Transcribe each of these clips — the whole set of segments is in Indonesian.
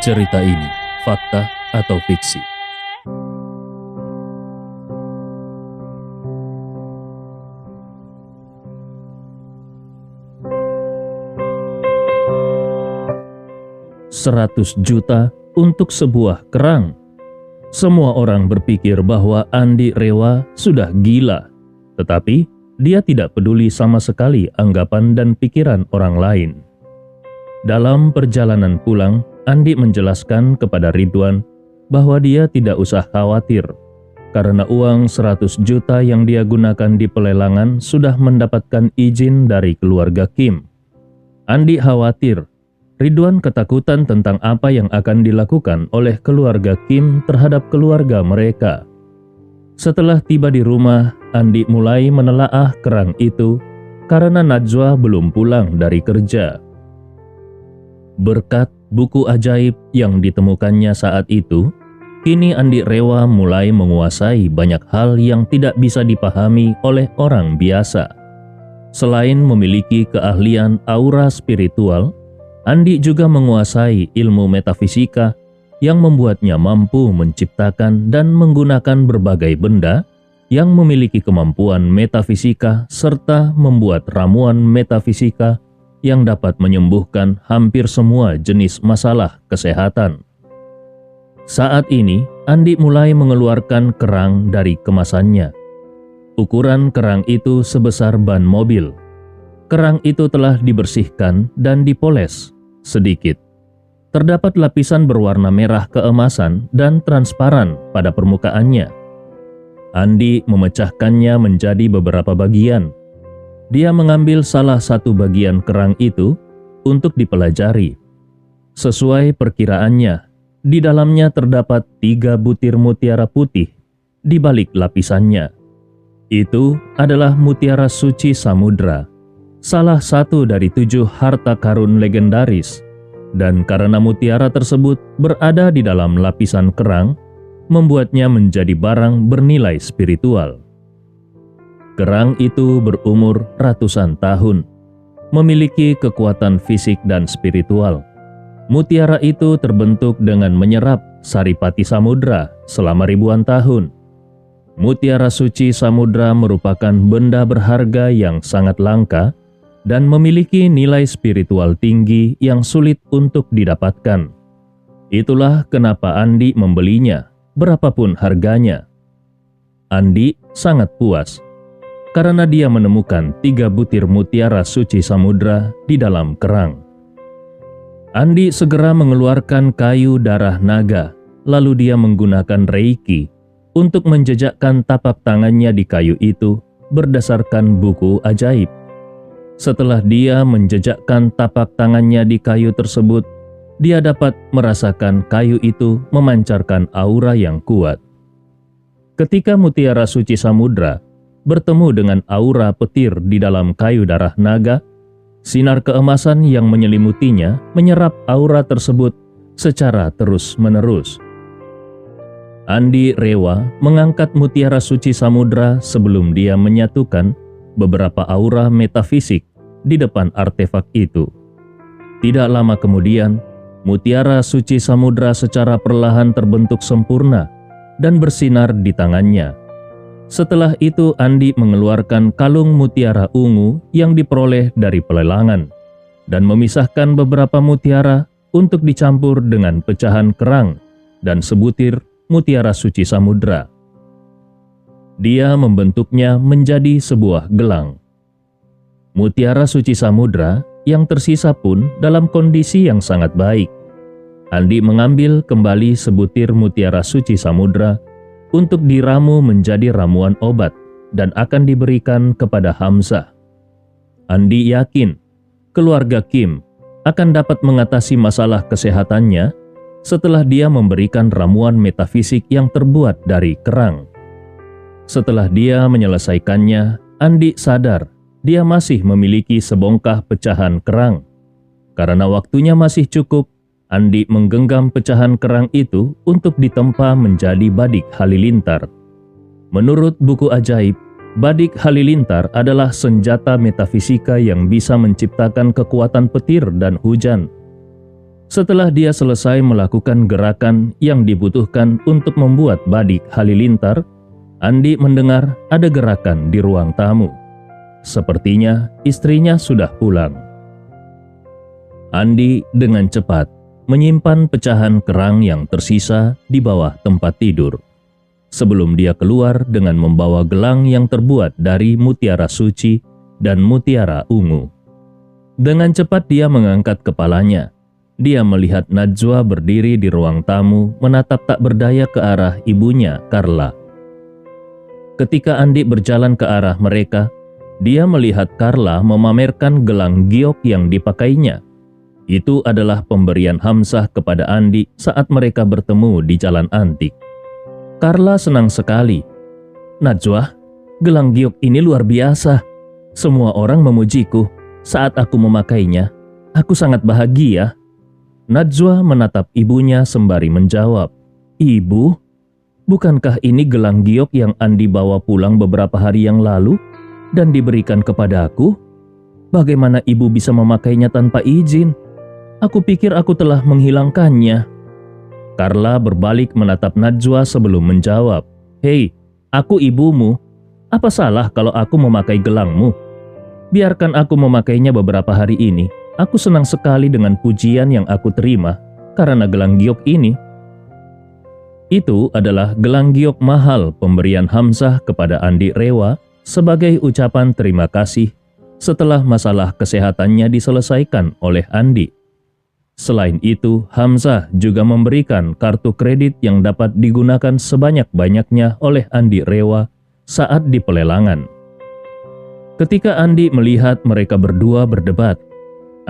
Cerita ini fakta atau fiksi? Seratus juta untuk sebuah kerang. Semua orang berpikir bahwa Andi Rewa sudah gila, tetapi dia tidak peduli sama sekali anggapan dan pikiran orang lain. Dalam perjalanan pulang, Andi menjelaskan kepada Ridwan bahwa dia tidak usah khawatir karena uang 100 juta yang dia gunakan di pelelangan sudah mendapatkan izin dari keluarga Kim. Andi khawatir Ridwan ketakutan tentang apa yang akan dilakukan oleh keluarga Kim terhadap keluarga mereka. Setelah tiba di rumah, Andi mulai menelaah kerang itu karena Najwa belum pulang dari kerja. Berkat buku ajaib yang ditemukannya saat itu, kini Andi Rewa mulai menguasai banyak hal yang tidak bisa dipahami oleh orang biasa. Selain memiliki keahlian aura spiritual, Andi juga menguasai ilmu metafisika yang membuatnya mampu menciptakan dan menggunakan berbagai benda yang memiliki kemampuan metafisika serta membuat ramuan metafisika yang dapat menyembuhkan hampir semua jenis masalah kesehatan. Saat ini, Andi mulai mengeluarkan kerang dari kemasannya. Ukuran kerang itu sebesar ban mobil. Kerang itu telah dibersihkan dan dipoles sedikit. Terdapat lapisan berwarna merah keemasan dan transparan pada permukaannya. Andi memecahkannya menjadi beberapa bagian. Dia mengambil salah satu bagian kerang itu untuk dipelajari. Sesuai perkiraannya, di dalamnya terdapat 3 butir mutiara putih di balik lapisannya. Itu adalah mutiara suci samudra, salah satu dari 7 harta karun legendaris. Dan karena mutiara tersebut berada di dalam lapisan kerang, membuatnya menjadi barang bernilai spiritual. Kerang itu berumur ratusan tahun, memiliki kekuatan fisik dan spiritual. Mutiara itu terbentuk dengan menyerap saripati samudra selama ribuan tahun. Mutiara suci samudra merupakan benda berharga yang sangat langka dan memiliki nilai spiritual tinggi yang sulit untuk didapatkan. Itulah kenapa Andi membelinya, berapapun harganya. Andi sangat puas karena dia menemukan 3 butir mutiara suci samudra di dalam kerang. Andi segera mengeluarkan kayu darah naga, lalu dia menggunakan reiki untuk menjejakkan tapak tangannya di kayu itu berdasarkan buku ajaib. Setelah dia menjejakkan tapak tangannya di kayu tersebut, dia dapat merasakan kayu itu memancarkan aura yang kuat. Ketika mutiara suci samudra bertemu dengan aura petir di dalam kayu darah naga, sinar keemasan yang menyelimutinya menyerap aura tersebut secara terus-menerus. Andi Rewa mengangkat mutiara suci samudra sebelum dia menyatukan beberapa aura metafisik di depan artefak itu. Tidak lama kemudian, mutiara suci samudra secara perlahan terbentuk sempurna dan bersinar di tangannya. Setelah itu Andi mengeluarkan kalung mutiara ungu yang diperoleh dari pelelangan dan memisahkan beberapa mutiara untuk dicampur dengan pecahan kerang dan sebutir mutiara suci samudra. Dia membentuknya menjadi sebuah gelang. Mutiara suci samudra yang tersisa pun dalam kondisi yang sangat baik. Andi mengambil kembali sebutir mutiara suci samudra untuk diramu menjadi ramuan obat dan akan diberikan kepada Hamzah. Andi yakin keluarga Kim akan dapat mengatasi masalah kesehatannya setelah dia memberikan ramuan metafisik yang terbuat dari kerang. Setelah dia menyelesaikannya, Andi sadar dia masih memiliki sebongkah pecahan kerang. Karena waktunya masih cukup, Andi menggenggam pecahan kerang itu untuk ditempa menjadi badik halilintar. Menurut buku ajaib, badik halilintar adalah senjata metafisika yang bisa menciptakan kekuatan petir dan hujan. Setelah dia selesai melakukan gerakan yang dibutuhkan untuk membuat Badik halilintar, Andi mendengar ada gerakan di ruang tamu. Sepertinya istrinya sudah pulang. Andi dengan cepat menyimpan pecahan kerang yang tersisa di bawah tempat tidur, sebelum dia keluar dengan membawa gelang yang terbuat dari mutiara suci dan mutiara ungu. Dengan cepat dia mengangkat kepalanya. Dia melihat Najwa berdiri di ruang tamu menatap tak berdaya ke arah ibunya, Carla. Ketika Andi berjalan ke arah mereka, dia melihat Carla memamerkan gelang giok yang dipakainya. Itu adalah pemberian Hamzah kepada Andi saat mereka bertemu di jalan antik. Carla senang sekali. "Najwa, gelang giok ini luar biasa. Semua orang memujiku saat aku memakainya. Aku sangat bahagia." Najwa menatap ibunya sembari menjawab, "Ibu, bukankah ini gelang giok yang Andi bawa pulang beberapa hari yang lalu dan diberikan kepadaku? Bagaimana ibu bisa memakainya tanpa izin? Aku pikir aku telah menghilangkannya." Carla berbalik menatap Najwa sebelum menjawab, "Hei, aku ibumu. Apa salah kalau aku memakai gelangmu? Biarkan aku memakainya beberapa hari ini. Aku senang sekali dengan pujian yang aku terima karena gelang giok ini." Itu adalah gelang giok mahal pemberian Hamzah kepada Andi Rewa sebagai ucapan terima kasih setelah masalah kesehatannya diselesaikan oleh Andi. Selain itu, Hamzah juga memberikan kartu kredit yang dapat digunakan sebanyak-banyaknya oleh Andi Rewa saat di pelelangan. Ketika Andi melihat mereka berdua berdebat,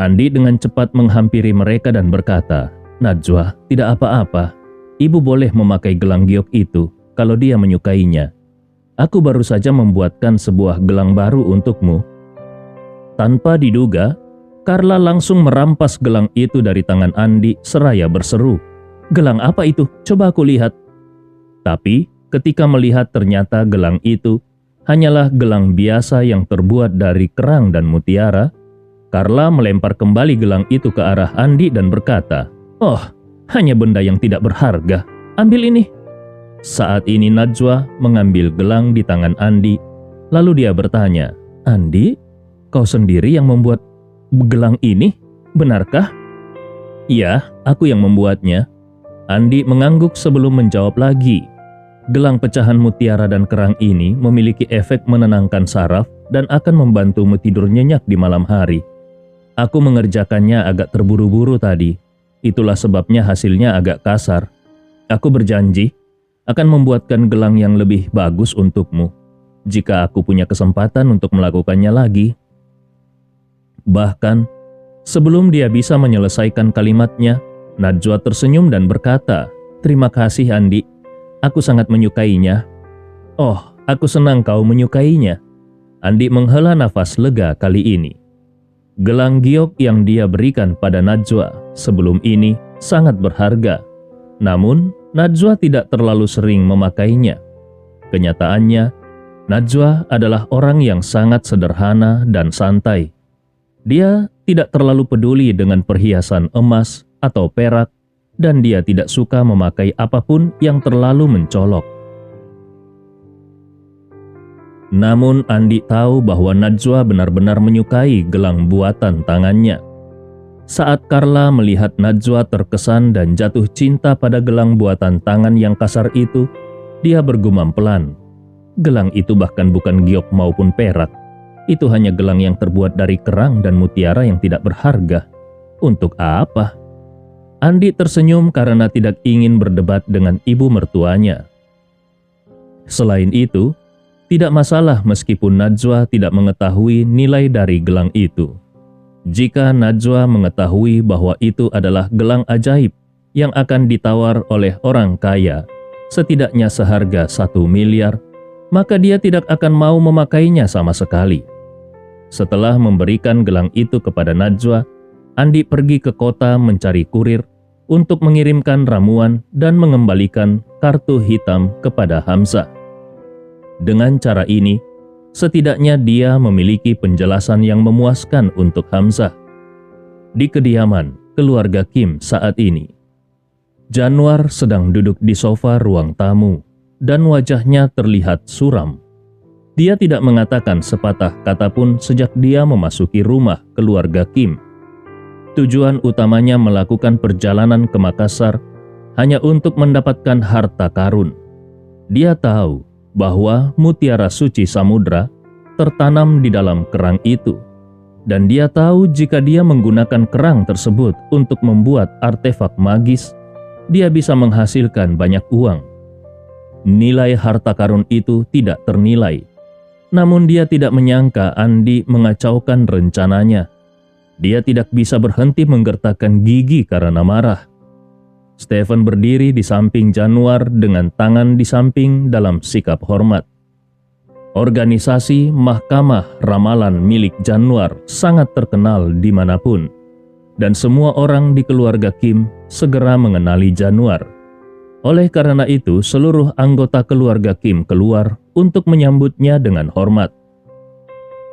Andi dengan cepat menghampiri mereka dan berkata, "Najwa, tidak apa-apa. Ibu boleh memakai gelang giok itu kalau dia menyukainya. Aku baru saja membuatkan sebuah gelang baru untukmu." Tanpa diduga, Carla langsung merampas gelang itu dari tangan Andi seraya berseru, "Gelang apa itu? Coba aku lihat." Tapi ketika melihat ternyata gelang itu hanyalah gelang biasa yang terbuat dari kerang dan mutiara, Carla melempar kembali gelang itu ke arah Andi dan berkata, "Oh, hanya benda yang tidak berharga. Ambil ini." Saat ini Najwa mengambil gelang di tangan Andi, lalu dia bertanya, "Andi, kau sendiri yang membuat gelang ini, benarkah?" "Iya, aku yang membuatnya." Andi mengangguk sebelum menjawab lagi. Gelang pecahan mutiara dan kerang ini memiliki efek menenangkan saraf dan akan membantumu tidur nyenyak di malam hari. Aku mengerjakannya agak terburu-buru tadi. Itulah sebabnya hasilnya agak kasar. Aku berjanji akan membuatkan gelang yang lebih bagus untukmu jika aku punya kesempatan untuk melakukannya lagi. Bahkan, sebelum dia bisa menyelesaikan kalimatnya, Najwa tersenyum dan berkata, "Terima kasih Andi, aku sangat menyukainya." "Oh, aku senang kau menyukainya." Andi menghela nafas lega kali ini. Gelang giok yang dia berikan pada Najwa sebelum ini sangat berharga. Namun, Najwa tidak terlalu sering memakainya. Kenyataannya, Najwa adalah orang yang sangat sederhana dan santai. Dia tidak terlalu peduli dengan perhiasan emas atau perak, dan dia tidak suka memakai apapun yang terlalu mencolok. Namun Andi tahu bahwa Najwa benar-benar menyukai gelang buatan tangannya. Saat Carla melihat Najwa terkesan dan jatuh cinta pada gelang buatan tangan yang kasar itu, dia bergumam pelan. Gelang itu bahkan bukan giok maupun perak. Itu hanya gelang yang terbuat dari kerang dan mutiara yang tidak berharga. Untuk apa? Andi tersenyum karena tidak ingin berdebat dengan ibu mertuanya. Selain itu, tidak masalah meskipun Najwa tidak mengetahui nilai dari gelang itu. Jika Najwa mengetahui bahwa itu adalah gelang ajaib yang akan ditawar oleh orang kaya, setidaknya seharga 1 miliar, maka dia tidak akan mau memakainya sama sekali. Setelah memberikan gelang itu kepada Najwa, Andi pergi ke kota mencari kurir untuk mengirimkan ramuan dan mengembalikan kartu hitam kepada Hamzah. Dengan cara ini, setidaknya dia memiliki penjelasan yang memuaskan untuk Hamzah. Di kediaman, keluarga Kim saat ini. Januar sedang duduk di sofa ruang tamu dan wajahnya terlihat suram. Dia tidak mengatakan sepatah kata pun sejak dia memasuki rumah keluarga Kim. Tujuan utamanya melakukan perjalanan ke Makassar hanya untuk mendapatkan harta karun. Dia tahu bahwa mutiara suci samudra tertanam di dalam kerang itu. Dan dia tahu jika dia menggunakan kerang tersebut untuk membuat artefak magis, dia bisa menghasilkan banyak uang. Nilai harta karun itu tidak ternilai. Namun dia tidak menyangka Andi mengacaukan rencananya. Dia tidak bisa berhenti menggertakkan gigi karena marah. Stephen berdiri di samping Januar dengan tangan di samping dalam sikap hormat. Organisasi Mahkamah Ramalan milik Januar sangat terkenal dimanapun, dan semua orang di keluarga Kim segera mengenali Januar. Oleh karena itu, seluruh anggota keluarga Kim keluar untuk menyambutnya dengan hormat.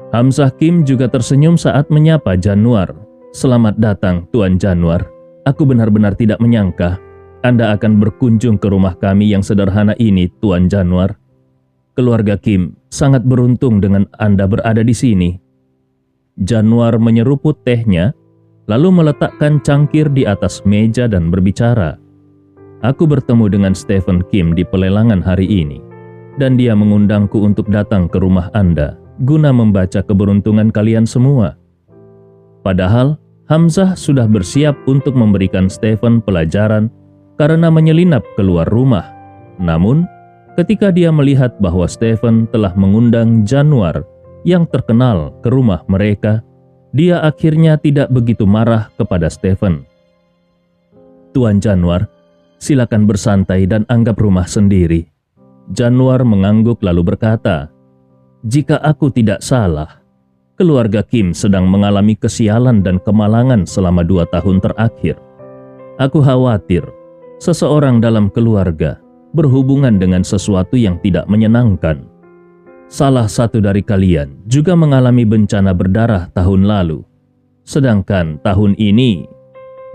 Hamzah Kim juga tersenyum saat menyapa Januar. "Selamat datang, Tuan Januar. Aku benar-benar tidak menyangka Anda akan berkunjung ke rumah kami yang sederhana ini, Tuan Januar. Keluarga Kim sangat beruntung dengan Anda berada di sini." Januar menyeruput tehnya, lalu meletakkan cangkir di atas meja dan berbicara. "Aku bertemu dengan Stephen Kim di pelelangan hari ini, dan dia mengundangku untuk datang ke rumah Anda guna membaca keberuntungan kalian semua." Padahal Hamzah sudah bersiap untuk memberikan Stephen pelajaran karena menyelinap keluar rumah. Namun, ketika dia melihat bahwa Stephen telah mengundang Januar yang terkenal ke rumah mereka, dia akhirnya tidak begitu marah kepada Stephen. "Tuan Januar, silakan bersantai dan anggap rumah sendiri." Januar mengangguk lalu berkata, "Jika aku tidak salah, keluarga Kim sedang mengalami kesialan dan kemalangan selama 2 tahun terakhir. Aku khawatir seseorang dalam keluarga berhubungan dengan sesuatu yang tidak menyenangkan. Salah satu dari kalian juga mengalami bencana berdarah tahun lalu. Sedangkan tahun ini,"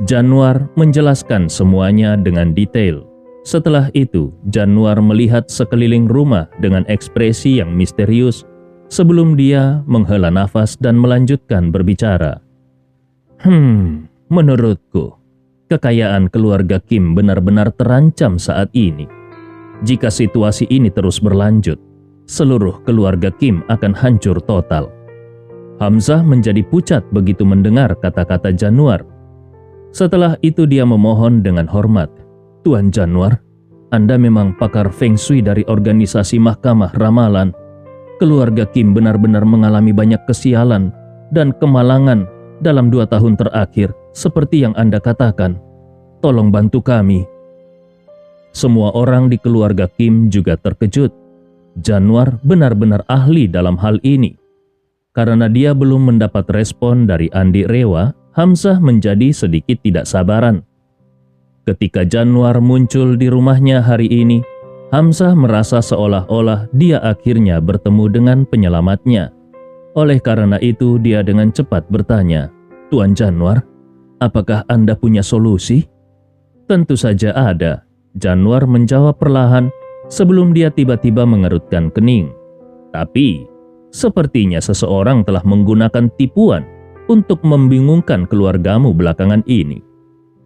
Januar menjelaskan semuanya dengan detail. Setelah itu, Januar melihat sekeliling rumah dengan ekspresi yang misterius sebelum dia menghela nafas dan melanjutkan berbicara. Menurutku, kekayaan keluarga Kim benar-benar terancam saat ini. Jika situasi ini terus berlanjut, seluruh keluarga Kim akan hancur total." Hamzah menjadi pucat begitu mendengar kata-kata Januar. Setelah itu dia memohon dengan hormat, "Tuan Januar, Anda memang pakar Feng Shui dari organisasi Mahkamah Ramalan. Keluarga Kim benar-benar mengalami banyak kesialan dan kemalangan dalam 2 tahun terakhir seperti yang Anda katakan. Tolong bantu kami." Semua orang di keluarga Kim juga terkejut. Januar benar-benar ahli dalam hal ini. Karena dia belum mendapat respon dari Andi Rewa, Hamzah menjadi sedikit tidak sabaran. Ketika Januar muncul di rumahnya hari ini, Hamzah merasa seolah-olah dia akhirnya bertemu dengan penyelamatnya. Oleh karena itu dia dengan cepat bertanya, "Tuan Januar, apakah Anda punya solusi?" "Tentu saja ada," Januar menjawab perlahan sebelum dia tiba-tiba mengerutkan kening. "Tapi, sepertinya seseorang telah menggunakan tipuan untuk membingungkan keluargamu belakangan ini.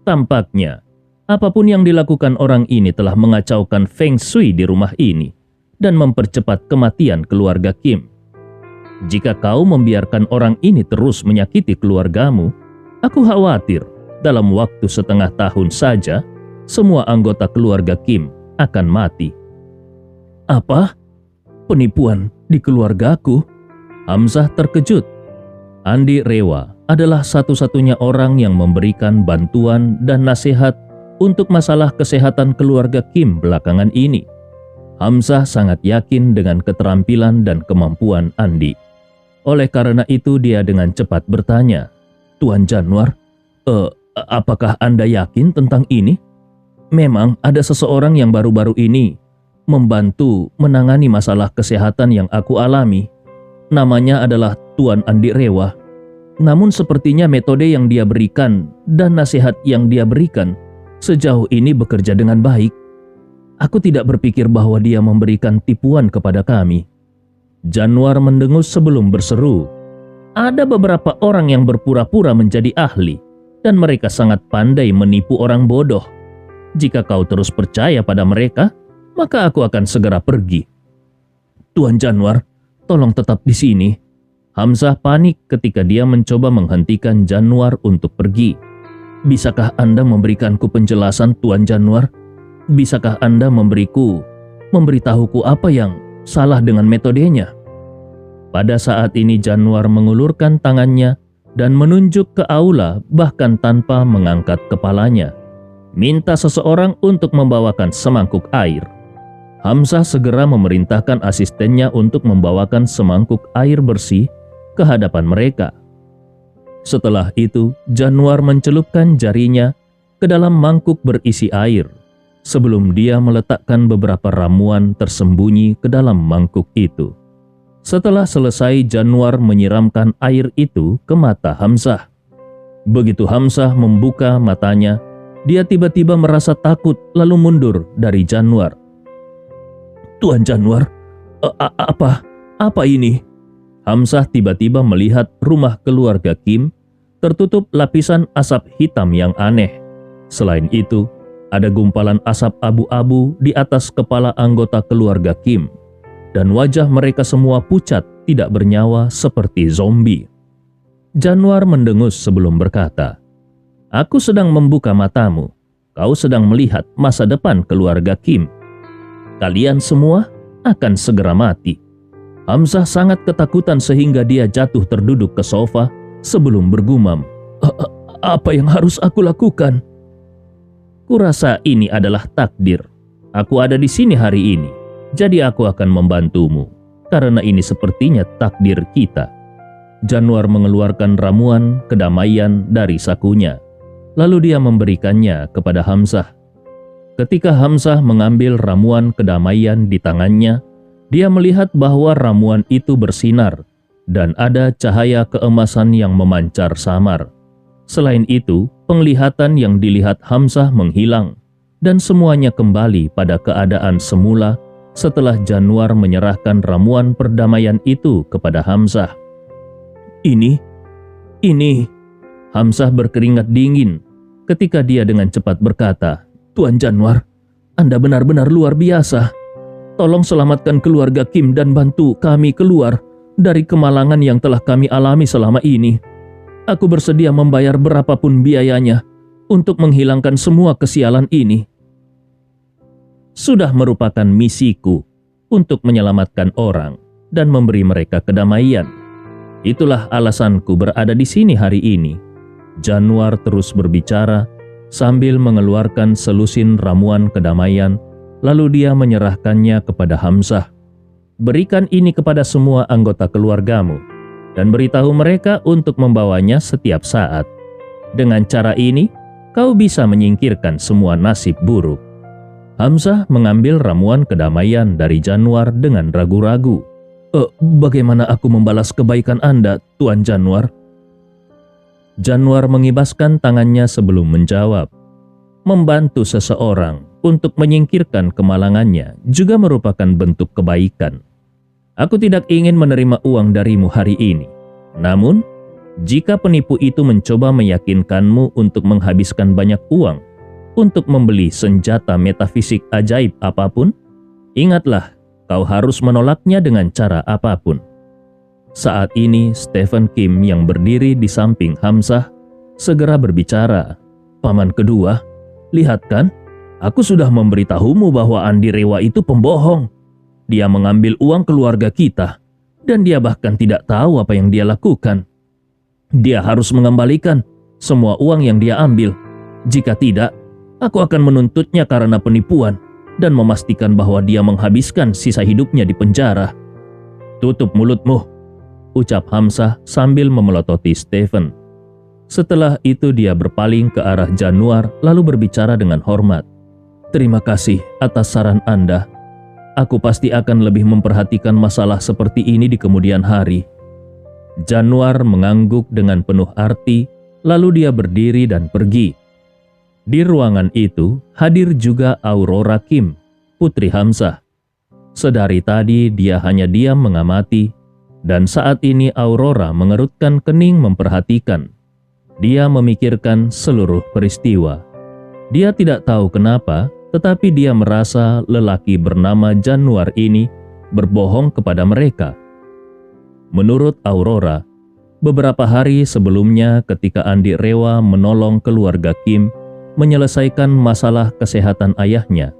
Tampaknya, apapun yang dilakukan orang ini telah mengacaukan Feng Shui di rumah ini dan mempercepat kematian keluarga Kim. Jika kau membiarkan orang ini terus menyakiti keluargamu, aku khawatir dalam waktu setengah tahun saja, semua anggota keluarga Kim akan mati." "Apa? Penipuan di keluargaku?" Hamzah terkejut. Andi Rewa adalah satu-satunya orang yang memberikan bantuan dan nasihat untuk masalah kesehatan keluarga Kim belakangan ini. Hamzah sangat yakin dengan keterampilan dan kemampuan Andi. Oleh karena itu dia dengan cepat bertanya, "Tuan Januar, apakah Anda yakin tentang ini? Memang ada seseorang yang baru-baru ini membantu menangani masalah kesehatan yang aku alami. Namanya adalah Tuan Andi Rewa. Namun sepertinya metode yang dia berikan dan nasihat yang dia berikan sejauh ini bekerja dengan baik. Aku tidak berpikir bahwa dia memberikan tipuan kepada kami." Januar mendengus sebelum berseru, "Ada beberapa orang yang berpura-pura menjadi ahli, dan mereka sangat pandai menipu orang bodoh. Jika kau terus percaya pada mereka, maka aku akan segera pergi." "Tuan Januar, tolong tetap di sini." Hamzah panik ketika dia mencoba menghentikan Januar untuk pergi. "Bisakah Anda memberikanku penjelasan, Tuan Januar? Bisakah Anda memberitahuku apa yang salah dengan metodenya?" Pada saat ini Januar mengulurkan tangannya dan menunjuk ke aula bahkan tanpa mengangkat kepalanya. Minta seseorang untuk membawakan semangkuk air. Hamzah segera memerintahkan asistennya untuk membawakan semangkuk air bersih ke hadapan mereka. Setelah itu, Januar mencelupkan jarinya ke dalam mangkuk berisi air sebelum dia meletakkan beberapa ramuan tersembunyi ke dalam mangkuk itu. Setelah selesai, Januar menyiramkan air itu ke mata Hamzah. Begitu Hamzah membuka matanya, dia tiba-tiba merasa takut lalu mundur dari Januar. "Tuan Januar, apa ini?" Hamzah tiba-tiba melihat rumah keluarga Kim tertutup lapisan asap hitam yang aneh. Selain itu, ada gumpalan asap abu-abu di atas kepala anggota keluarga Kim, dan wajah mereka semua pucat tidak bernyawa seperti zombie. Januar mendengus sebelum berkata, "Aku sedang membuka matamu. Kau sedang melihat masa depan keluarga Kim. Kalian semua akan segera mati." Hamzah sangat ketakutan sehingga dia jatuh terduduk ke sofa sebelum bergumam, "Apa yang harus aku lakukan?" "Kurasa ini adalah takdir. Aku ada di sini hari ini, jadi aku akan membantumu, karena ini sepertinya takdir kita." Januar mengeluarkan ramuan kedamaian dari sakunya, lalu dia memberikannya kepada Hamzah. Ketika Hamzah mengambil ramuan kedamaian di tangannya, dia melihat bahwa ramuan itu bersinar dan ada cahaya keemasan yang memancar samar. Selain itu, penglihatan yang dilihat Hamzah menghilang dan semuanya kembali pada keadaan semula setelah Januar menyerahkan ramuan perdamaian itu kepada Hamzah. Ini, Hamzah berkeringat dingin ketika dia dengan cepat berkata, "Tuan Januar, Anda benar-benar luar biasa. Tolong selamatkan keluarga Kim dan bantu kami keluar dari kemalangan yang telah kami alami selama ini. Aku bersedia membayar berapapun biayanya untuk menghilangkan semua kesialan ini." Sudah merupakan misiku untuk menyelamatkan orang dan memberi mereka kedamaian. Itulah alasanku berada di sini hari ini. Januar terus berbicara sambil mengeluarkan selusin ramuan kedamaian. Lalu dia menyerahkannya kepada Hamzah. "Berikan ini kepada semua anggota keluargamu dan beritahu mereka untuk membawanya setiap saat. Dengan cara ini, kau bisa menyingkirkan semua nasib buruk." Hamzah mengambil ramuan kedamaian dari Januar dengan ragu-ragu. Bagaimana aku membalas kebaikan Anda, Tuan Januar?" Januar mengibaskan tangannya sebelum menjawab. Membantu seseorang untuk menyingkirkan kemalangannya juga merupakan bentuk kebaikan. Aku tidak ingin menerima uang darimu hari ini. Namun, jika penipu itu mencoba meyakinkanmu untuk menghabiskan banyak uang untuk membeli senjata metafisik ajaib apapun, ingatlah kau harus menolaknya dengan cara apapun. Saat ini Stephen Kim yang berdiri di samping Hamzah segera berbicara. "Paman kedua, lihat kan? Aku sudah memberitahumu bahwa Andi Rewa itu pembohong. Dia mengambil uang keluarga kita, dan dia bahkan tidak tahu apa yang dia lakukan. Dia harus mengembalikan semua uang yang dia ambil. Jika tidak, aku akan menuntutnya karena penipuan dan memastikan bahwa dia menghabiskan sisa hidupnya di penjara." "Tutup mulutmu," ucap Hamzah sambil memelototi Stephen. Setelah itu dia berpaling ke arah Januar lalu berbicara dengan hormat. "Terima kasih atas saran Anda. Aku pasti akan lebih memperhatikan masalah seperti ini di kemudian hari." Januar mengangguk dengan penuh arti, lalu dia berdiri dan pergi. Di ruangan itu hadir juga Aurora Kim, putri Hamzah. Sedari tadi dia hanya diam mengamati, dan saat ini Aurora mengerutkan kening memperhatikan. Dia memikirkan seluruh peristiwa. Dia tidak tahu kenapa, tetapi dia merasa lelaki bernama Januar ini berbohong kepada mereka. Menurut Aurora, beberapa hari sebelumnya ketika Andi Rewa menolong keluarga Kim menyelesaikan masalah kesehatan ayahnya,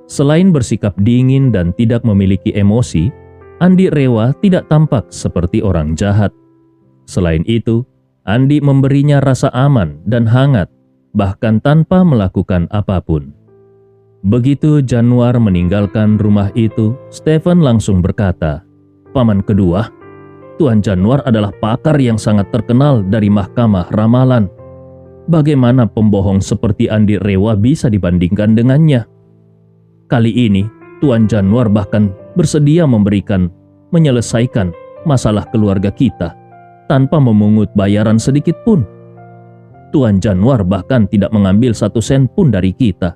selain bersikap dingin dan tidak memiliki emosi, Andi Rewa tidak tampak seperti orang jahat. Selain itu, Andi memberinya rasa aman dan hangat, bahkan tanpa melakukan apapun. Begitu Januar meninggalkan rumah itu, Stephen langsung berkata, "Paman kedua, Tuan Januar adalah pakar yang sangat terkenal dari Mahkamah Ramalan. Bagaimana pembohong seperti Andi Rewa bisa dibandingkan dengannya? Kali ini, Tuan Januar bahkan bersedia menyelesaikan masalah keluarga kita tanpa memungut bayaran sedikit pun. Tuan Januar bahkan tidak mengambil 1 sen pun dari kita.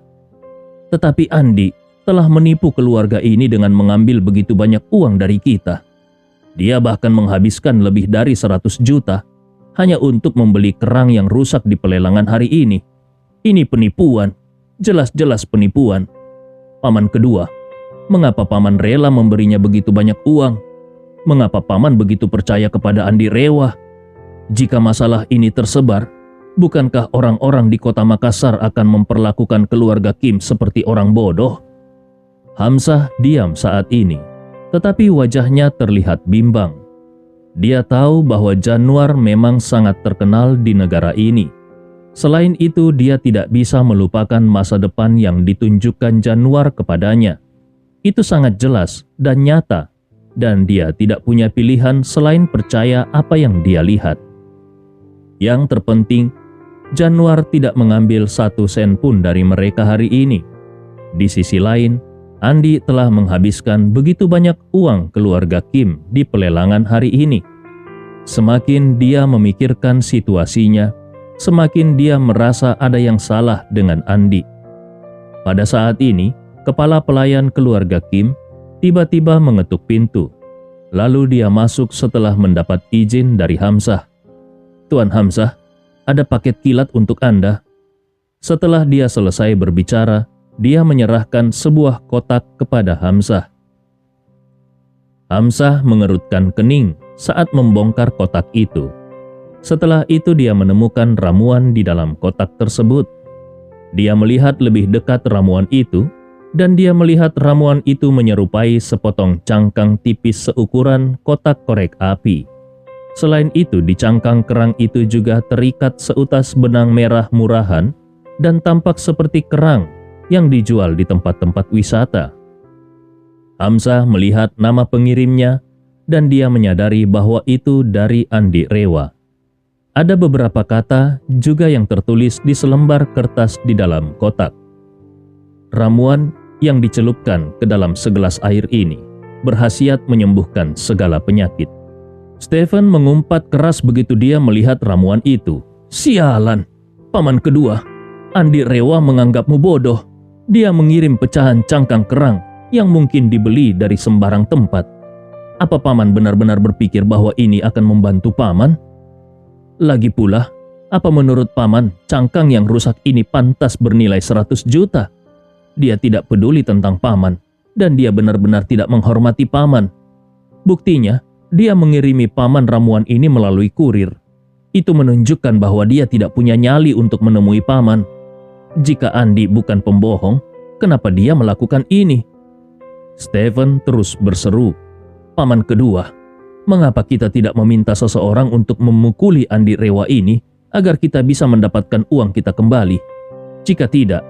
Tetapi Andi telah menipu keluarga ini dengan mengambil begitu banyak uang dari kita. Dia bahkan menghabiskan lebih dari 100 juta hanya untuk membeli kerang yang rusak di pelelangan hari ini. Ini penipuan, jelas-jelas penipuan. Paman kedua, mengapa Paman rela memberinya begitu banyak uang? Mengapa Paman begitu percaya kepada Andi Rewa? Jika masalah ini tersebar, bukankah orang-orang di kota Makassar akan memperlakukan keluarga Kim seperti orang bodoh?" Hamzah diam saat ini, tetapi wajahnya terlihat bimbang. Dia tahu bahwa Januar memang sangat terkenal di negara ini. Selain itu, dia tidak bisa melupakan masa depan yang ditunjukkan Januar kepadanya. Itu sangat jelas dan nyata, dan dia tidak punya pilihan selain percaya apa yang dia lihat. Yang terpenting, Januar tidak mengambil 1 sen pun dari mereka hari ini. Di sisi lain, Andi telah menghabiskan begitu banyak uang keluarga Kim di pelelangan hari ini. Semakin dia memikirkan situasinya, semakin dia merasa ada yang salah dengan Andi. Pada saat ini, kepala pelayan keluarga Kim tiba-tiba mengetuk pintu. Lalu dia masuk setelah mendapat izin dari Hamzah. "Tuan Hamzah, ada paket kilat untuk Anda." Setelah dia selesai berbicara, dia menyerahkan sebuah kotak kepada Hamzah. Hamzah mengerutkan kening saat membongkar kotak itu. Setelah itu dia menemukan ramuan di dalam kotak tersebut. Dia melihat lebih dekat ramuan itu, dan dia melihat ramuan itu menyerupai sepotong cangkang tipis seukuran kotak korek api. Selain itu, di cangkang kerang itu juga terikat seutas benang merah murahan dan tampak seperti kerang yang dijual di tempat-tempat wisata. Hamzah melihat nama pengirimnya dan dia menyadari bahwa itu dari Andi Rewa. Ada beberapa kata juga yang tertulis di selembar kertas di dalam kotak. Ramuan yang dicelupkan ke dalam segelas air ini berkhasiat menyembuhkan segala penyakit. Stephen mengumpat keras begitu dia melihat ramuan itu. "Sialan, Paman kedua, Andi Rewa menganggapmu bodoh. Dia mengirim pecahan cangkang kerang yang mungkin dibeli dari sembarang tempat. Apa Paman benar-benar berpikir bahwa ini akan membantu Paman? Lagi pula, apa menurut Paman cangkang yang rusak ini pantas bernilai 100 juta? Dia tidak peduli tentang Paman, dan dia benar-benar tidak menghormati Paman. Buktinya, dia mengirimi Paman ramuan ini melalui kurir. Itu menunjukkan bahwa dia tidak punya nyali untuk menemui Paman. Jika Andi bukan pembohong, kenapa dia melakukan ini?" Stephen terus berseru, "Paman kedua, mengapa kita tidak meminta seseorang untuk memukuli Andi Rewa ini agar kita bisa mendapatkan uang kita kembali? Jika tidak,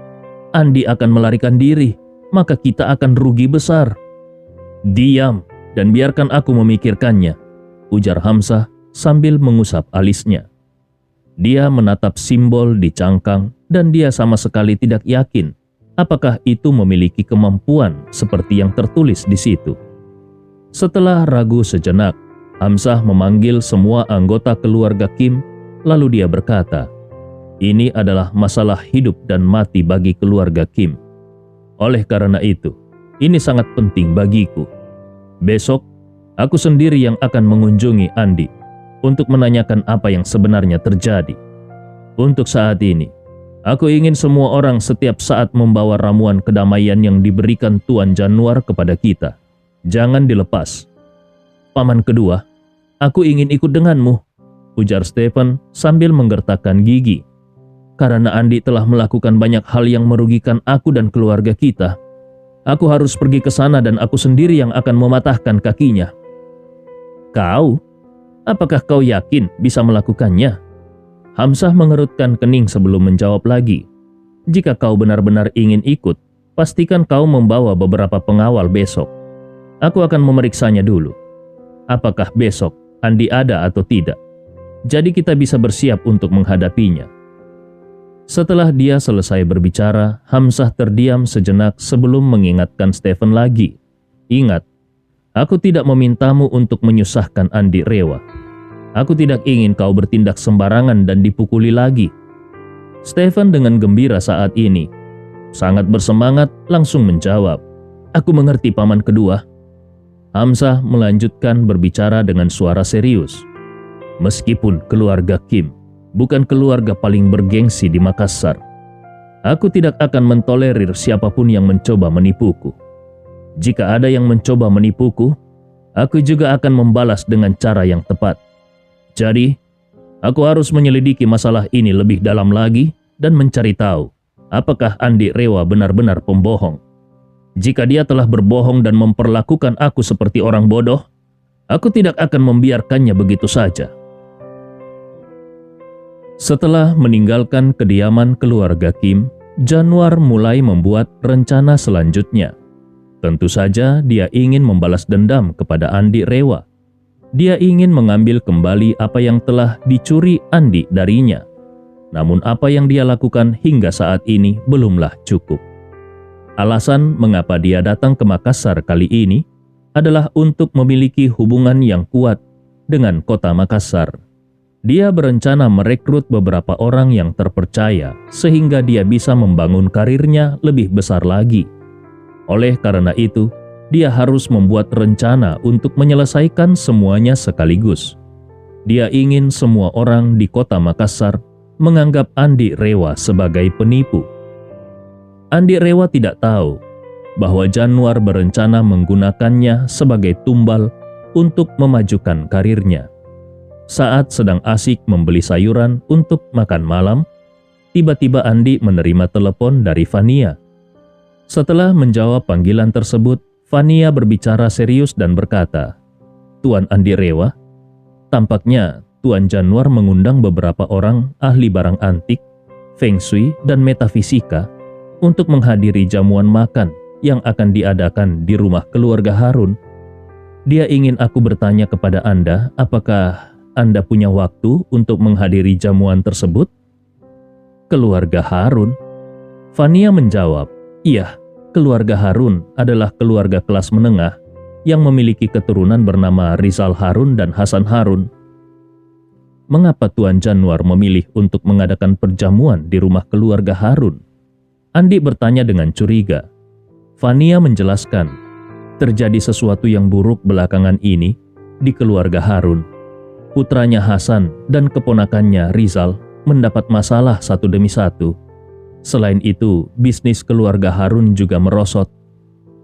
Andi akan melarikan diri, maka kita akan rugi besar." "Diam dan biarkan aku memikirkannya," ujar Hamzah sambil mengusap alisnya. Dia menatap simbol di cangkang dan dia sama sekali tidak yakin apakah itu memiliki kemampuan seperti yang tertulis di situ. Setelah ragu sejenak, Hamzah memanggil semua anggota keluarga Kim, lalu dia berkata, "Ini adalah masalah hidup dan mati bagi keluarga Kim. Oleh karena itu, ini sangat penting bagiku. Besok, aku sendiri yang akan mengunjungi Andi untuk menanyakan apa yang sebenarnya terjadi. Untuk saat ini, aku ingin semua orang setiap saat membawa ramuan kedamaian yang diberikan Tuan Januar kepada kita. Jangan dilepas." "Paman kedua, aku ingin ikut denganmu," ujar Stephen sambil menggertakkan gigi. "Karena Andi telah melakukan banyak hal yang merugikan aku dan keluarga kita. Aku harus pergi ke sana dan aku sendiri yang akan mematahkan kakinya." "Kau? Apakah kau yakin bisa melakukannya?" Hamzah mengerutkan kening sebelum menjawab lagi. "Jika kau benar-benar ingin ikut, pastikan kau membawa beberapa pengawal besok. Aku akan memeriksanya dulu. Apakah besok Andi ada atau tidak? Jadi kita bisa bersiap untuk menghadapinya." Setelah dia selesai berbicara, Hamzah terdiam sejenak sebelum mengingatkan Stephen lagi. "Ingat, aku tidak memintamu untuk menyusahkan Andi Rewa. Aku tidak ingin kau bertindak sembarangan dan dipukuli lagi." Stephen dengan gembira saat ini, sangat bersemangat, langsung menjawab, "Aku mengerti, Paman kedua." Hamzah melanjutkan berbicara dengan suara serius. "Meskipun keluarga Kim bukan keluarga paling bergengsi di Makassar, aku tidak akan mentolerir siapapun yang mencoba menipuku. Jika ada yang mencoba menipuku, aku juga akan membalas dengan cara yang tepat. Jadi, aku harus menyelidiki masalah ini lebih dalam lagi dan mencari tahu apakah Andi Rewa benar-benar pembohong. Jika dia telah berbohong dan memperlakukan aku seperti orang bodoh, aku tidak akan membiarkannya begitu saja." Setelah meninggalkan kediaman keluarga Kim, Januar mulai membuat rencana selanjutnya. Tentu saja dia ingin membalas dendam kepada Andi Rewa. Dia ingin mengambil kembali apa yang telah dicuri Andi darinya. Namun apa yang dia lakukan hingga saat ini belumlah cukup. Alasan mengapa dia datang ke Makassar kali ini adalah untuk memiliki hubungan yang kuat dengan kota Makassar. Dia berencana merekrut beberapa orang yang terpercaya sehingga dia bisa membangun karirnya lebih besar lagi. Oleh karena itu, dia harus membuat rencana untuk menyelesaikan semuanya sekaligus. Dia ingin semua orang di kota Makassar menganggap Andi Rewa sebagai penipu. Andi Rewa tidak tahu bahwa Januar berencana menggunakannya sebagai tumbal untuk memajukan karirnya. Saat sedang asik membeli sayuran untuk makan malam, tiba-tiba Andi menerima telepon dari Fania. Setelah menjawab panggilan tersebut, Fania berbicara serius dan berkata, "Tuan Andi Rewa, tampaknya Tuan Januar mengundang beberapa orang ahli barang antik, feng shui, dan metafisika untuk menghadiri jamuan makan yang akan diadakan di rumah keluarga Harun. Dia ingin aku bertanya kepada Anda, apakah Anda punya waktu untuk menghadiri jamuan tersebut?" "Keluarga Harun?" Fania menjawab, "Iya, keluarga Harun adalah keluarga kelas menengah yang memiliki keturunan bernama Rizal Harun dan Hasan Harun." "Mengapa Tuan Januar memilih untuk mengadakan perjamuan di rumah keluarga Harun?" Andi bertanya dengan curiga. Fania menjelaskan, terjadi sesuatu yang buruk belakangan ini di keluarga Harun. Putranya Hasan dan keponakannya Rizal mendapat masalah satu demi satu. Selain itu, bisnis keluarga Harun juga merosot.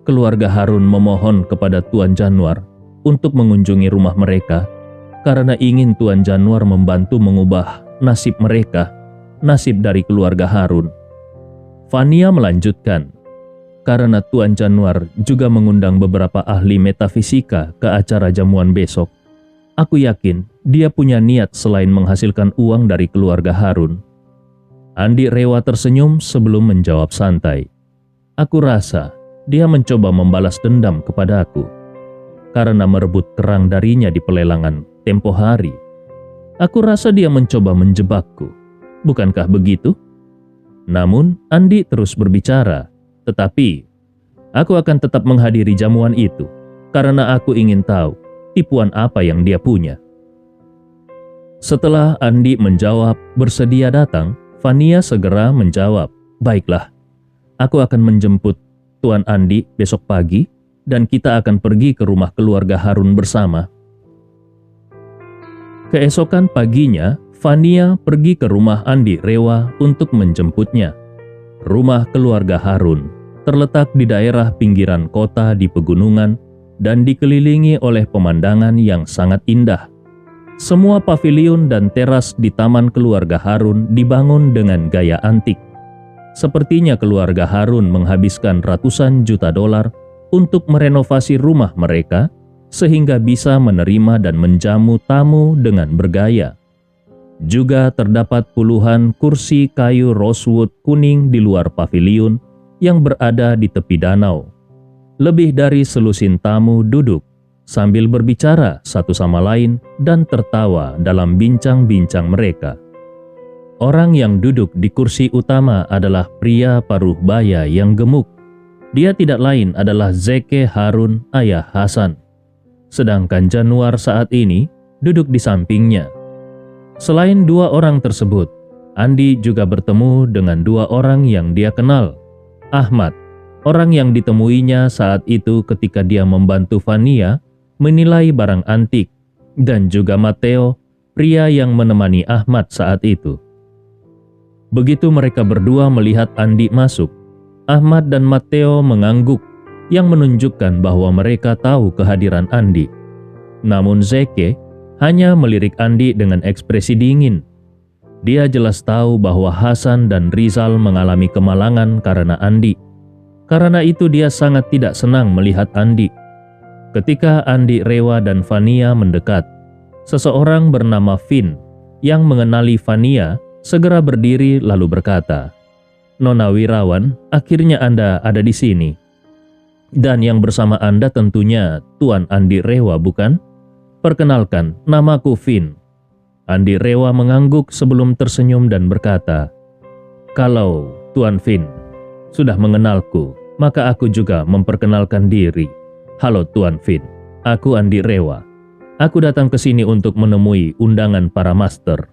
Keluarga Harun memohon kepada Tuan Januar untuk mengunjungi rumah mereka karena ingin Tuan Januar membantu mengubah nasib mereka, nasib dari keluarga Harun. Fania melanjutkan, karena Tuan Januar juga mengundang beberapa ahli metafisika ke acara jamuan besok, aku yakin dia punya niat selain menghasilkan uang dari keluarga Harun. Andi Rewa tersenyum sebelum menjawab santai. "Aku rasa dia mencoba membalas dendam kepada aku karena merebut kerang darinya di pelelangan tempo hari. Aku rasa dia mencoba menjebakku. Bukankah begitu?" Namun Andi terus berbicara, "Tetapi aku akan tetap menghadiri jamuan itu karena aku ingin tahu tipuan apa yang dia punya. Setelah Andi menjawab bersedia datang, Fania segera menjawab, "Baiklah, aku akan menjemput Tuan Andi besok pagi dan kita akan pergi ke rumah keluarga Harun bersama." Keesokan paginya, Fania pergi ke rumah Andi Rewa untuk menjemputnya. Rumah keluarga Harun terletak di daerah pinggiran kota di pegunungan dan dikelilingi oleh pemandangan yang sangat indah. Semua paviliun dan teras di taman keluarga Harun dibangun dengan gaya antik. Sepertinya keluarga Harun menghabiskan ratusan juta dolar untuk merenovasi rumah mereka sehingga bisa menerima dan menjamu tamu dengan bergaya. Juga terdapat puluhan kursi kayu rosewood kuning di luar paviliun yang berada di tepi danau. Lebih dari selusin tamu duduk sambil berbicara satu sama lain dan tertawa dalam bincang-bincang mereka. Orang yang duduk di kursi utama adalah pria paruh baya yang gemuk. Dia tidak lain adalah Zeke Harun, ayah Hasan. Sedangkan Januar saat ini duduk di sampingnya. Selain dua orang tersebut, Andi juga bertemu dengan dua orang yang dia kenal. Ahmad, orang yang ditemuinya saat itu ketika dia membantu Fania menilai barang antik, dan juga Matteo, pria yang menemani Ahmad saat itu. Begitu mereka berdua melihat Andi masuk, Ahmad dan Matteo mengangguk yang menunjukkan bahwa mereka tahu kehadiran Andi. Namun Zeke hanya melirik Andi dengan ekspresi dingin. Dia jelas tahu bahwa Hasan dan Rizal mengalami kemalangan karena Andi. Karena itu dia sangat tidak senang melihat Andi. Ketika Andi Rewa dan Fania mendekat, seseorang bernama Vin yang mengenali Fania segera berdiri lalu berkata, "Nona Wirawan, akhirnya Anda ada di sini. Dan yang bersama Anda tentunya Tuan Andi Rewa, bukan? Perkenalkan, namaku Vin." Andi Rewa mengangguk sebelum tersenyum dan berkata, "Kalau Tuan Vin sudah mengenalku, maka aku juga memperkenalkan diri. Halo Tuan Vin, aku Andi Rewa. Aku datang ke sini untuk menemui undangan para master."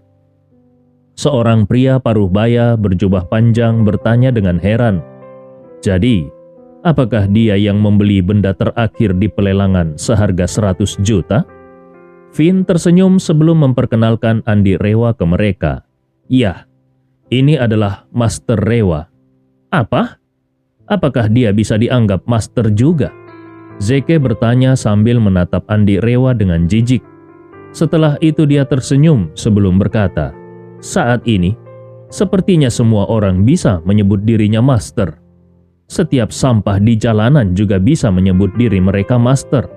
Seorang pria paruh baya berjubah panjang bertanya dengan heran, "Jadi, apakah dia yang membeli benda terakhir di pelelangan seharga 100 juta? Vin tersenyum sebelum memperkenalkan Andi Rewa ke mereka. "Ya, ini adalah Master Rewa." "Apa? Apakah dia bisa dianggap master juga?" Zeke bertanya sambil menatap Andi Rewa dengan jijik. Setelah itu dia tersenyum sebelum berkata, "Saat ini, sepertinya semua orang bisa menyebut dirinya master. Setiap sampah di jalanan juga bisa menyebut diri mereka master.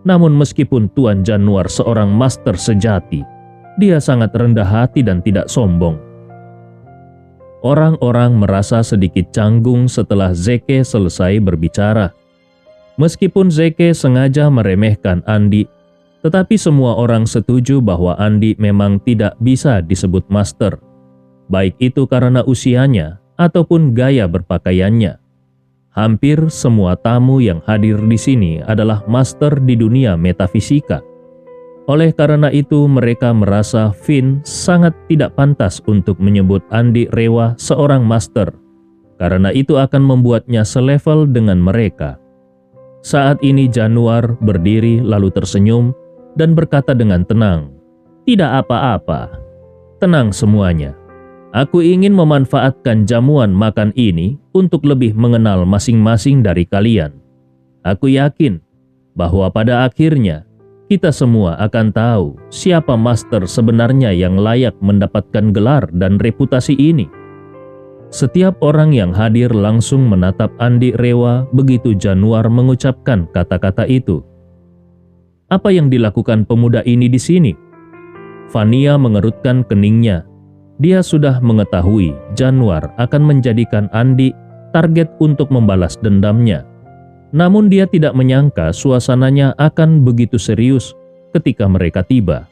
Namun meskipun Tuan Januar seorang master sejati, dia sangat rendah hati dan tidak sombong." Orang-orang merasa sedikit canggung setelah Zeke selesai berbicara. Meskipun Zeke sengaja meremehkan Andi, tetapi semua orang setuju bahwa Andi memang tidak bisa disebut master, baik itu karena usianya ataupun gaya berpakaiannya. Hampir semua tamu yang hadir di sini adalah master di dunia metafisika. Oleh karena itu mereka merasa Vin sangat tidak pantas untuk menyebut Andi Rewa seorang master, karena itu akan membuatnya selevel dengan mereka. Saat ini Januar berdiri lalu tersenyum dan berkata dengan tenang, "Tidak apa-apa, tenang semuanya. Aku ingin memanfaatkan jamuan makan ini untuk lebih mengenal masing-masing dari kalian. Aku yakin bahwa pada akhirnya kita semua akan tahu siapa master sebenarnya yang layak mendapatkan gelar dan reputasi ini." Setiap orang yang hadir langsung menatap Andi Rewa begitu Januar mengucapkan kata-kata itu. "Apa yang dilakukan pemuda ini di sini?" Fania mengerutkan keningnya. Dia sudah mengetahui Januar akan menjadikan Andi target untuk membalas dendamnya. Namun dia tidak menyangka suasananya akan begitu serius ketika mereka tiba.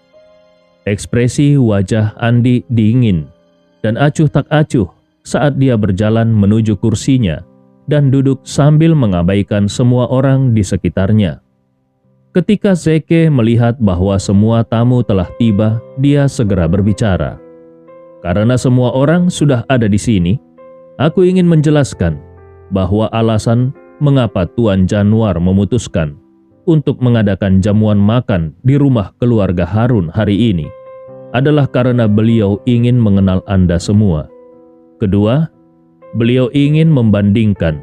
Ekspresi wajah Andi dingin dan acuh tak acuh saat dia berjalan menuju kursinya dan duduk sambil mengabaikan semua orang di sekitarnya. Ketika Zeke melihat bahwa semua tamu telah tiba, dia segera berbicara. Karena semua orang sudah ada di sini, aku ingin menjelaskan bahwa alasan mengapa Tuan Januar memutuskan untuk mengadakan jamuan makan di rumah keluarga Harun hari ini adalah karena beliau ingin mengenal Anda semua. Kedua, beliau ingin membandingkan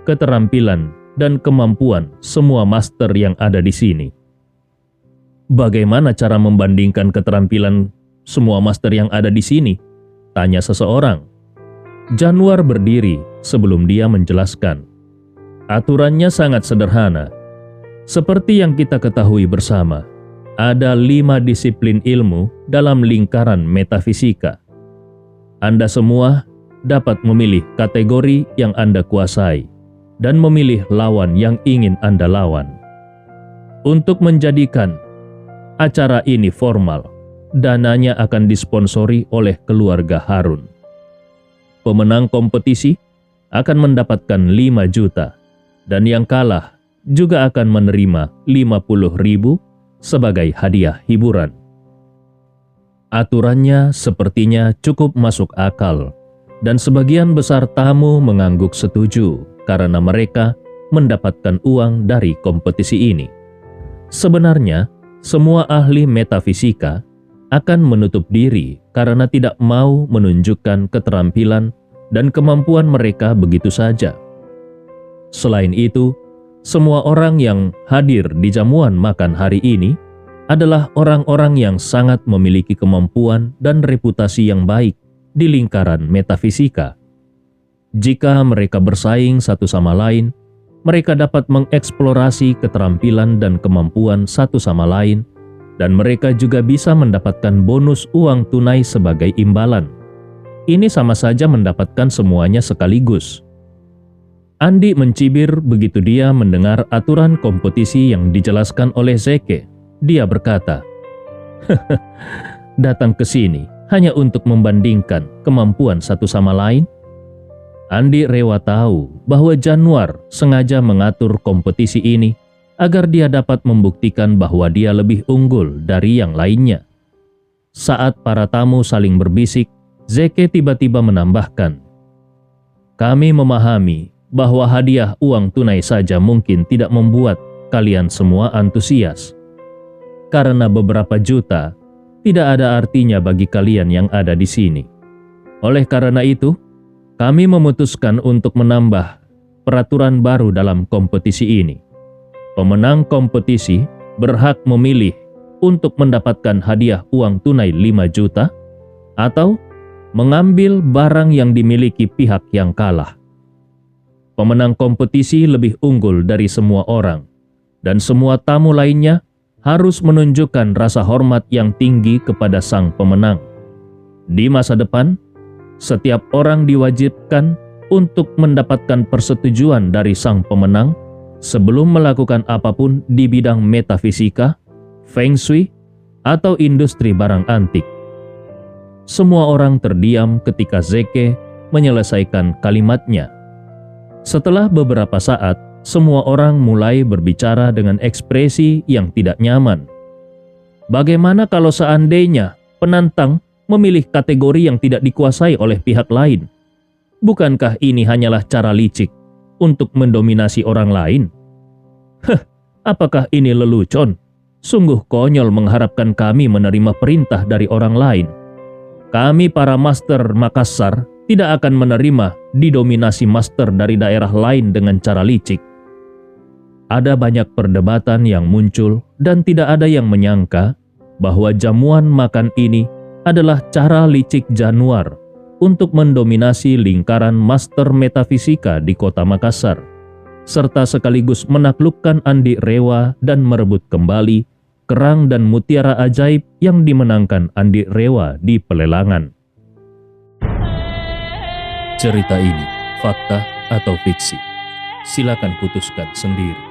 keterampilan dan kemampuan semua master yang ada di sini. Bagaimana cara membandingkan keterampilan semua master yang ada di sini? Tanya seseorang. Januar berdiri sebelum dia menjelaskan. Aturannya sangat sederhana. Seperti yang kita ketahui bersama, ada 5 disiplin ilmu dalam lingkaran metafisika. Anda semua dapat memilih kategori yang Anda kuasai dan memilih lawan yang ingin Anda lawan. Untuk menjadikan acara ini formal, dananya akan disponsori oleh keluarga Harun. Pemenang kompetisi akan mendapatkan 5 juta dan yang kalah juga akan menerima 50.000 sebagai hadiah hiburan. Aturannya sepertinya cukup masuk akal dan sebagian besar tamu mengangguk setuju karena mereka mendapatkan uang dari kompetisi ini. Sebenarnya, semua ahli metafisika akan menutup diri karena tidak mau menunjukkan keterampilan dan kemampuan mereka begitu saja. Selain itu, semua orang yang hadir di jamuan makan hari ini adalah orang-orang yang sangat memiliki kemampuan dan reputasi yang baik di lingkaran metafisika. Jika mereka bersaing satu sama lain, mereka dapat mengeksplorasi keterampilan dan kemampuan satu sama lain, dan mereka juga bisa mendapatkan bonus uang tunai sebagai imbalan. Ini sama saja mendapatkan semuanya sekaligus. Andi mencibir begitu dia mendengar aturan kompetisi yang dijelaskan oleh Zeke. Dia berkata, "Datang ke sini hanya untuk membandingkan kemampuan satu sama lain?" Andi Rewa tahu bahwa Januar sengaja mengatur kompetisi ini agar dia dapat membuktikan bahwa dia lebih unggul dari yang lainnya. Saat para tamu saling berbisik, Zeke tiba-tiba menambahkan, "Kami memahami bahwa hadiah uang tunai saja mungkin tidak membuat kalian semua antusias. Karena beberapa juta tidak ada artinya bagi kalian yang ada di sini. Oleh karena itu, kami memutuskan untuk menambah peraturan baru dalam kompetisi ini. Pemenang kompetisi berhak memilih untuk mendapatkan hadiah uang tunai 5 juta atau mengambil barang yang dimiliki pihak yang kalah. Pemenang kompetisi lebih unggul dari semua orang, dan semua tamu lainnya harus menunjukkan rasa hormat yang tinggi kepada sang pemenang. Di masa depan, setiap orang diwajibkan untuk mendapatkan persetujuan dari sang pemenang sebelum melakukan apapun di bidang metafisika, feng shui, atau industri barang antik. Semua orang terdiam ketika Zeke menyelesaikan kalimatnya. Setelah beberapa saat, semua orang mulai berbicara dengan ekspresi yang tidak nyaman. Bagaimana kalau seandainya penantang memilih kategori yang tidak dikuasai oleh pihak lain? Bukankah ini hanyalah cara licik untuk mendominasi orang lain? Apakah ini lelucon? Sungguh konyol mengharapkan kami menerima perintah dari orang lain. Kami para master Makassar tidak akan menerima didominasi master dari daerah lain dengan cara licik. Ada banyak perdebatan yang muncul dan tidak ada yang menyangka bahwa jamuan makan ini adalah cara licik Januar untuk mendominasi lingkaran master metafisika di kota Makassar, serta sekaligus menaklukkan Andi Rewa dan merebut kembali kerang dan mutiara ajaib yang dimenangkan Andi Rewa di pelelangan. Cerita ini fakta atau fiksi? Silakan putuskan sendiri.